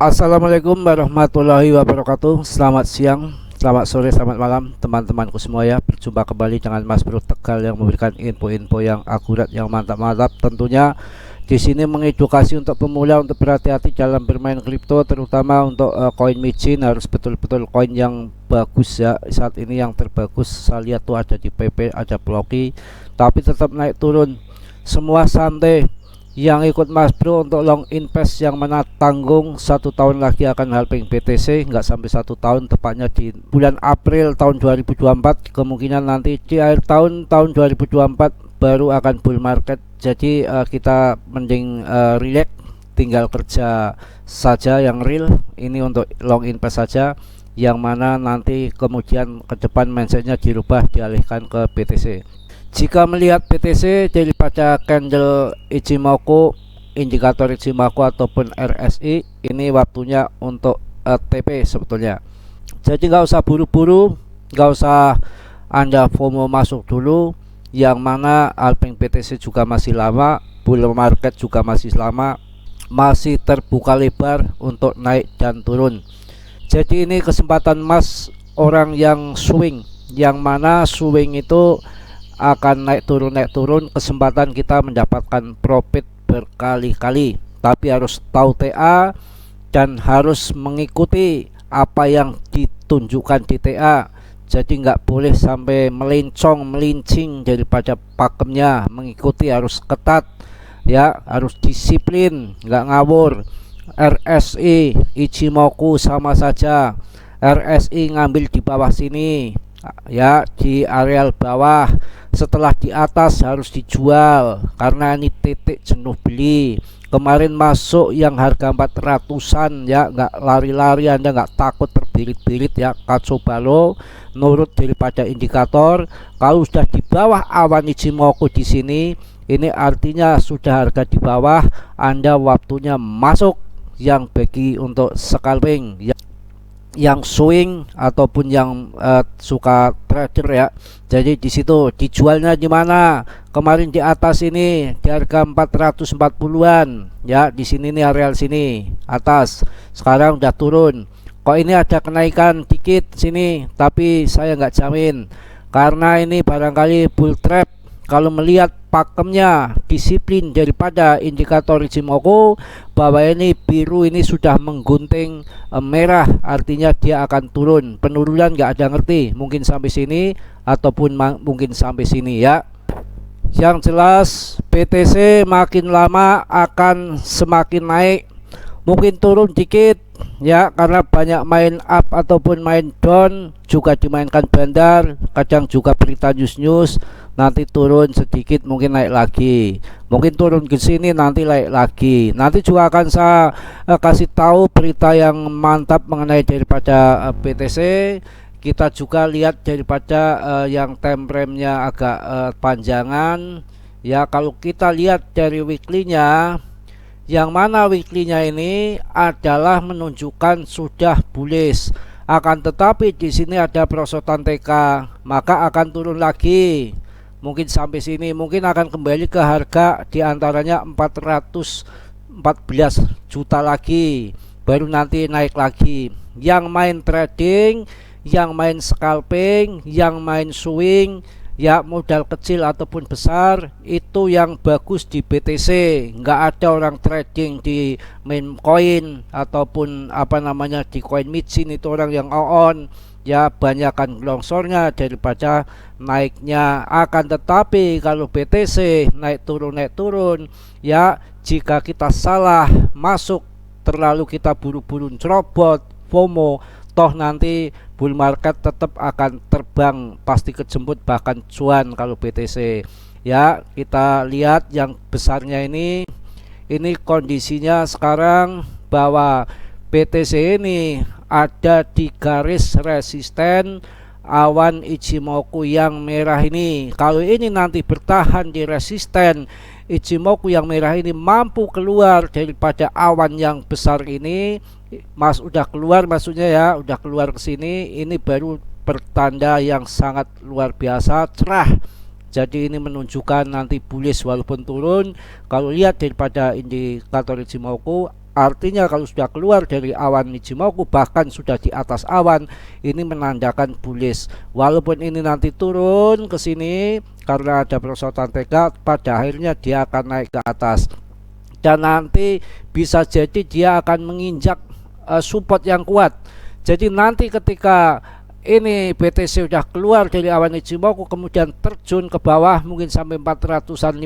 Assalamualaikum warahmatullahi wabarakatuh. Selamat siang, selamat sore, selamat malam teman-temanku semua ya. Berjumpa kembali dengan Mas Bro Tegal yang memberikan info-info yang akurat, yang mantap-mantap. Tentunya di sini mengedukasi untuk pemula untuk berhati-hati dalam bermain kripto, terutama untuk koin micin. Harus betul-betul koin yang bagus ya. Saat ini yang terbagus saya lihat tuh ada di PP, ada Blocky, tapi tetap naik turun. Semua santai. Yang ikut Mas Bro untuk long invest yang mana tanggung 1 tahun lagi akan halving BTC, nggak sampai 1 tahun, tepatnya di bulan April tahun 2024. Kemungkinan nanti di akhir tahun 2024 baru akan bull market. Jadi kita mending relax, tinggal kerja saja yang real. Ini untuk long invest saja, yang mana nanti kemudian ke depan mindsetnya dirubah, dialihkan ke BTC. Jika melihat BTC daripada candle Ichimoku, indikator Ichimoku ataupun RSI, ini waktunya untuk TP sebetulnya. Jadi nggak usah buru-buru, nggak usah Anda FOMO masuk dulu, yang mana halving BTC juga masih lama, bull market juga masih lama, masih terbuka lebar untuk naik dan turun. Jadi ini kesempatan emas orang yang swing, yang mana swing itu akan naik turun, kesempatan kita mendapatkan profit berkali-kali. Tapi harus tahu TA dan harus mengikuti apa yang ditunjukkan di TA. Jadi nggak boleh sampai melincing daripada pakemnya. Mengikuti harus ketat ya, harus disiplin, nggak ngawur. RSI Ichimoku sama saja. RSI ngambil di bawah sini ya, di areal bawah. Setelah di atas harus dijual karena ini titik jenuh beli. Kemarin masuk yang harga 400-an ya, nggak lari-lari, Anda nggak takut terbirit-birit ya, kacau balau nurut daripada indikator. Kalau sudah di bawah awan Ichimoku di sini, ini artinya sudah harga di bawah, Anda waktunya masuk yang bagi untuk scalping ya, yang swing ataupun yang suka trader ya. Jadi di situ dijualnya di mana? Kemarin di atas ini di harga 440-an ya, di sini nih areal sini atas. Sekarang udah turun. Kok ini ada kenaikan dikit sini, tapi saya nggak jamin karena ini barangkali bull trap. Kalau melihat pakemnya, disiplin daripada indikator Ichimoku bahwa ini biru ini sudah menggunting merah, artinya dia akan turun. Penurunan nggak ada ngerti, mungkin sampai sini ataupun mungkin sampai sini ya. Yang jelas BTC makin lama akan semakin naik, mungkin turun dikit ya, karena banyak main up ataupun main down, juga dimainkan bandar, kadang juga berita news. Nanti turun sedikit, mungkin naik lagi, mungkin turun ke sini, nanti naik lagi. Nanti juga akan saya kasih tahu berita yang mantap mengenai daripada BTC. Kita juga lihat daripada yang time frame-nya agak panjangan ya. Kalau kita lihat dari weekly-nya, yang mana weekly-nya ini adalah menunjukkan sudah bullish. Akan tetapi di sini ada perosotan TK, maka akan turun lagi. Mungkin sampai sini, mungkin akan kembali ke harga diantaranya 414 juta lagi, baru nanti naik lagi. Yang main trading, yang main scalping, yang main swing ya, modal kecil ataupun besar, itu yang bagus di BTC. Nggak ada orang trading di main coin ataupun apa namanya di coin micin, itu orang yang on ya, banyakkan longsornya daripada naiknya. Akan tetapi kalau BTC naik turun ya, jika kita salah masuk, terlalu kita buru-buru cerobot, FOMO, toh nanti bull market tetap akan terbang, pasti kejemput bahkan cuan kalau BTC ya. Kita lihat yang besarnya ini kondisinya sekarang bahwa BTC ini ada di garis resisten awan Ichimoku yang merah ini. Kalau ini nanti bertahan di resisten Ichimoku yang merah ini, mampu keluar daripada awan yang besar ini, udah keluar maksudnya ya, udah keluar ke sini, ini baru pertanda yang sangat luar biasa cerah. Jadi ini menunjukkan nanti bullish walaupun turun. Kalau lihat daripada indikator Ichimoku Artinya kalau sudah keluar dari awan Ichimoku, bahkan sudah di atas awan, ini menandakan bullish. Walaupun ini nanti turun ke sini karena ada perosotan tekad, pada akhirnya dia akan naik ke atas. Dan nanti bisa jadi dia akan menginjak support yang kuat. Jadi nanti ketika ini BTC udah keluar dari awan Ichimoku kemudian terjun ke bawah mungkin sampai 415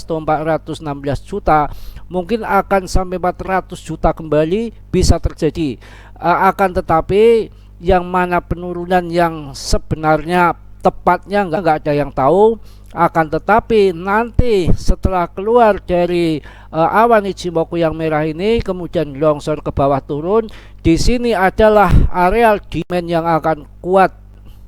atau 416 juta, mungkin akan sampai 400 juta kembali bisa terjadi. Akan tetapi yang mana penurunan yang sebenarnya tepatnya nggak ada yang tahu. Akan tetapi nanti setelah keluar dari awan Ichimoku yang merah ini kemudian longsor ke bawah turun, di sini adalah areal demand yang akan kuat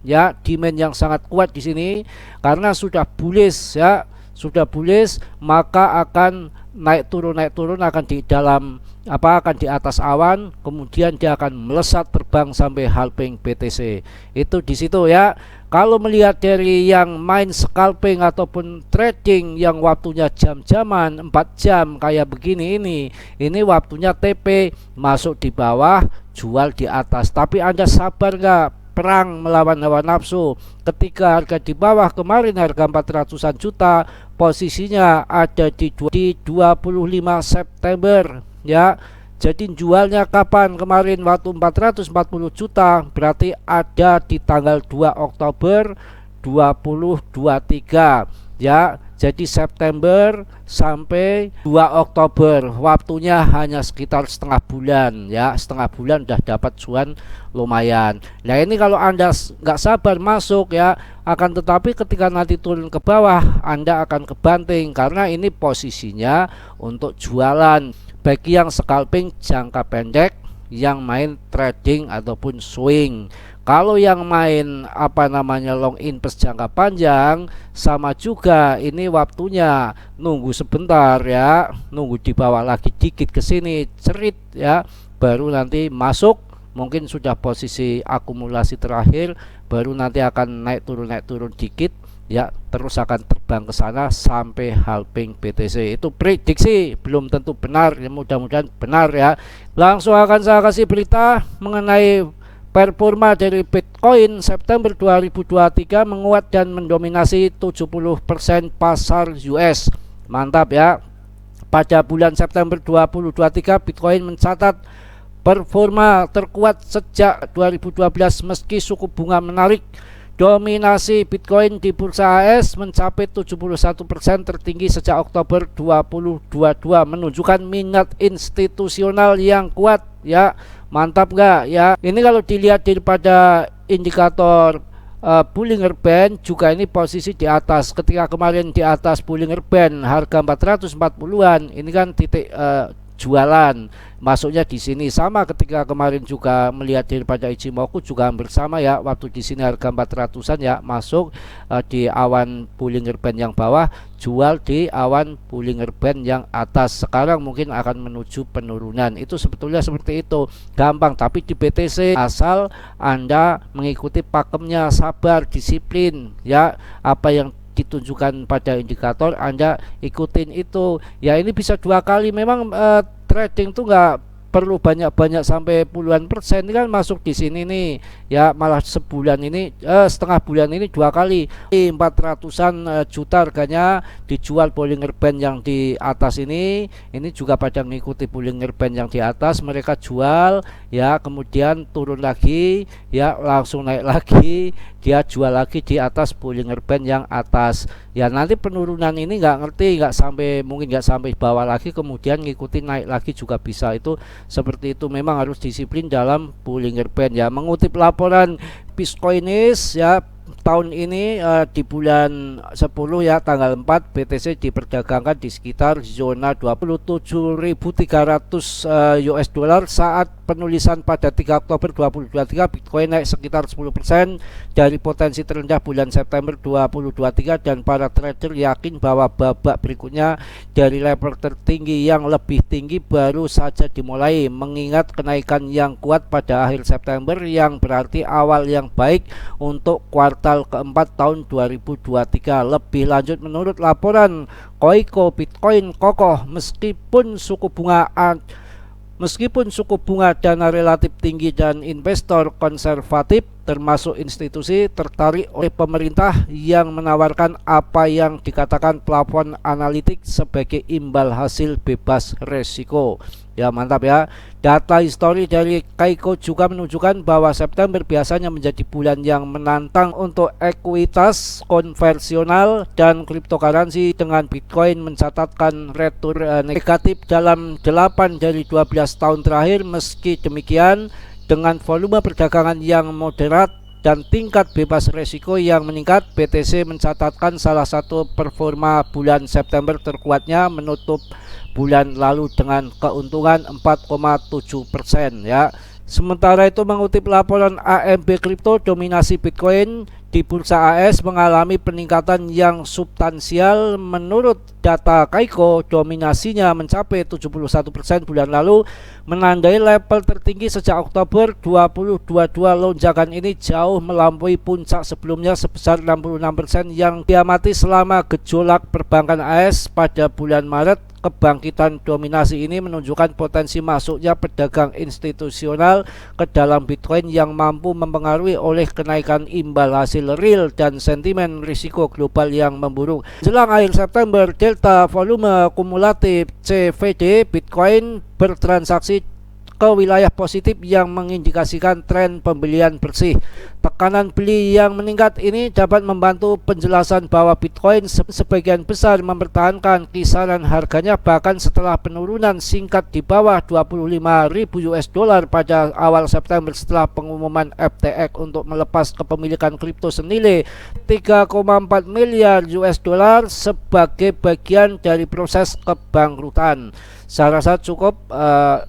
ya, demand yang sangat kuat di sini karena sudah bullish ya, sudah bullish, maka akan naik turun akan di dalam akan di atas awan, kemudian dia akan melesat terbang sampai halving BTC. Itu di situ ya. Kalau melihat dari yang main scalping ataupun trading yang waktunya jam-jaman 4 jam kayak begini, ini waktunya TP, masuk di bawah, jual di atas. Tapi Anda sabar nggak? Perang melawan hawa nafsu. Ketika harga di bawah kemarin harga 400-an juta, posisinya ada di 25 September ya. Jadi jualnya kapan? Kemarin waktu 440 juta, berarti ada di tanggal 2 Oktober 2023 ya. Jadi September sampai 2 Oktober, waktunya hanya sekitar setengah bulan ya, setengah bulan udah dapat cuan lumayan. Nah ini kalau Anda nggak sabar masuk ya, akan tetapi ketika nanti turun ke bawah Anda akan kebanting karena ini posisinya untuk jualan bagi yang scalping jangka pendek, yang main trading ataupun swing. Kalau yang main long invest jangka panjang, sama juga ini waktunya nunggu sebentar ya, nunggu di bawah lagi dikit ke sini cerit ya, baru nanti masuk. Mungkin sudah posisi akumulasi terakhir, baru nanti akan naik turun dikit ya, terus akan terbang ke sana sampai halving BTC. Itu prediksi, belum tentu benar ya, mudah-mudahan benar ya. Langsung akan saya kasih berita mengenai performa dari Bitcoin September 2023, menguat dan mendominasi 70% pasar US. Mantap ya. Pada bulan September 2023 Bitcoin mencatat performa terkuat sejak 2012 meski suku bunga menarik. Dominasi Bitcoin di bursa AS mencapai 71% tertinggi sejak Oktober 2022, menunjukkan minat institusional yang kuat ya. Mantap nggak ya? Ini kalau dilihat daripada indikator Bollinger Band juga ini posisi di atas. Ketika kemarin di atas Bollinger Band harga 440-an, ini kan titik jualan, masuknya di sini. Sama ketika kemarin juga melihat daripada Ichimoku juga hampir sama ya, waktu di sini harga 400-an ya, masuk di awan Bollinger Band yang bawah, jual di awan Bollinger Band yang atas. Sekarang mungkin akan menuju penurunan. Itu sebetulnya seperti itu, gampang. Tapi di BTC asal Anda mengikuti pakemnya, sabar, disiplin ya, apa yang ditunjukkan pada indikator Anda ikutin itu ya. Ini bisa 2 kali. Memang trading tuh nggak perlu banyak-banyak sampai puluhan persen. Ini kan masuk di sini nih ya, malah sebulan ini setengah bulan ini 2 kali 400-an juta harganya dijual Bollinger Band yang di atas ini juga pada mengikuti Bollinger Band yang di atas, mereka jual ya, kemudian turun lagi ya, langsung naik lagi, dia jual lagi di atas Bollinger Band yang atas ya. Nanti penurunan ini mungkin nggak sampai bawah lagi, kemudian ngikutin naik lagi juga bisa. Itu seperti itu, memang harus disiplin dalam Bollinger Band ya. Mengutip laporan Bitcoinis ya, tahun ini di bulan 10 ya, tanggal 4 BTC diperdagangkan di sekitar zona 27.300 US dollar. Saat penulisan pada 3 Oktober 2023 Bitcoin naik sekitar 10% dari potensi terendah bulan September 2023, dan para trader yakin bahwa babak berikutnya dari level tertinggi yang lebih tinggi baru saja dimulai, mengingat kenaikan yang kuat pada akhir September yang berarti awal yang baik untuk kuartal keempat tahun 2023. Lebih lanjut, menurut laporan Koiko, Bitcoin kokoh meskipun suku bunga Meskipun suku bunga dana relatif tinggi dan investor konservatif termasuk institusi tertarik oleh pemerintah yang menawarkan apa yang dikatakan plafon analitik sebagai imbal hasil bebas resiko. Ya mantap ya. Data histori dari Kaiko juga menunjukkan bahwa September biasanya menjadi bulan yang menantang untuk ekuitas konvensional dan cryptocurrency, dengan Bitcoin mencatatkan return negatif dalam 8 dari 12 tahun terakhir. Meski demikian, dengan volume perdagangan yang moderat dan tingkat bebas resiko yang meningkat, BTC mencatatkan salah satu performa bulan September terkuatnya, menutup bulan lalu dengan keuntungan 4,7% ya. Sementara itu, mengutip laporan AMB Crypto, dominasi Bitcoin di bursa AS mengalami peningkatan yang substansial. Menurut data Kaiko, dominasinya mencapai 71% bulan lalu, menandai level tertinggi sejak Oktober 2022. Lonjakan ini jauh melampaui puncak sebelumnya sebesar 66% yang diamati selama gejolak perbankan AS pada bulan Maret. Kebangkitan dominasi ini menunjukkan potensi masuknya pedagang institusional ke dalam Bitcoin yang mampu mempengaruhi oleh kenaikan imbal hasil real dan sentimen risiko global yang memburuk. Jelang akhir September, delta volume kumulatif CVD Bitcoin bertransaksi ke wilayah positif yang mengindikasikan tren pembelian bersih. Tekanan beli yang meningkat ini dapat membantu penjelasan bahwa Bitcoin sebagian besar mempertahankan kisaran harganya bahkan setelah penurunan singkat di bawah 25.000 US dollar pada awal September setelah pengumuman FTX untuk melepas kepemilikan kripto senilai 3,4 miliar US dollar sebagai bagian dari proses kebangkrutan. Saya rasa cukup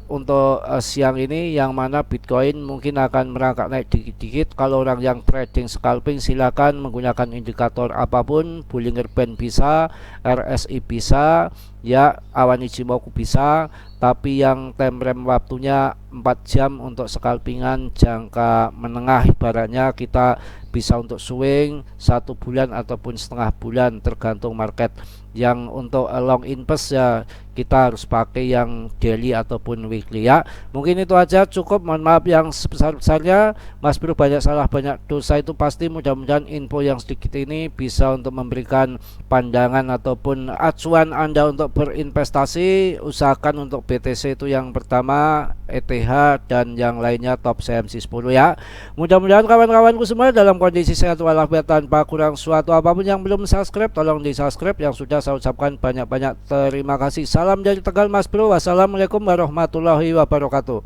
untuk siang ini, yang mana Bitcoin mungkin akan merangkak naik dikit-dikit. Kalau orang yang trading scalping, silakan menggunakan indikator apapun. Bollinger Band bisa, RSI bisa, ya awan Ichimoku bisa, tapi yang time frame waktunya 4 jam untuk scalpingan jangka menengah. Ibaratnya kita bisa untuk swing 1 bulan ataupun setengah bulan tergantung market. Yang untuk long invest ya kita harus pakai yang daily ataupun weekly ya. Mungkin itu aja, cukup. Mohon maaf yang sebesar-besarnya. Mas Bro banyak salah banyak dosa itu pasti. Mudah-mudahan info yang sedikit ini bisa untuk memberikan pandangan ataupun acuan Anda untuk berinvestasi. Usahakan untuk BTC itu yang pertama, ETH dan yang lainnya top CMC 10 ya. Mudah-mudahan kawan-kawanku semua dalam kondisi sehat walafiat tanpa kurang suatu apapun. Yang belum subscribe tolong di subscribe, yang sudah saya ucapkan banyak-banyak terima kasih. Salam dari Tegal Mas Bro. Wassalamualaikum warahmatullahi wabarakatuh.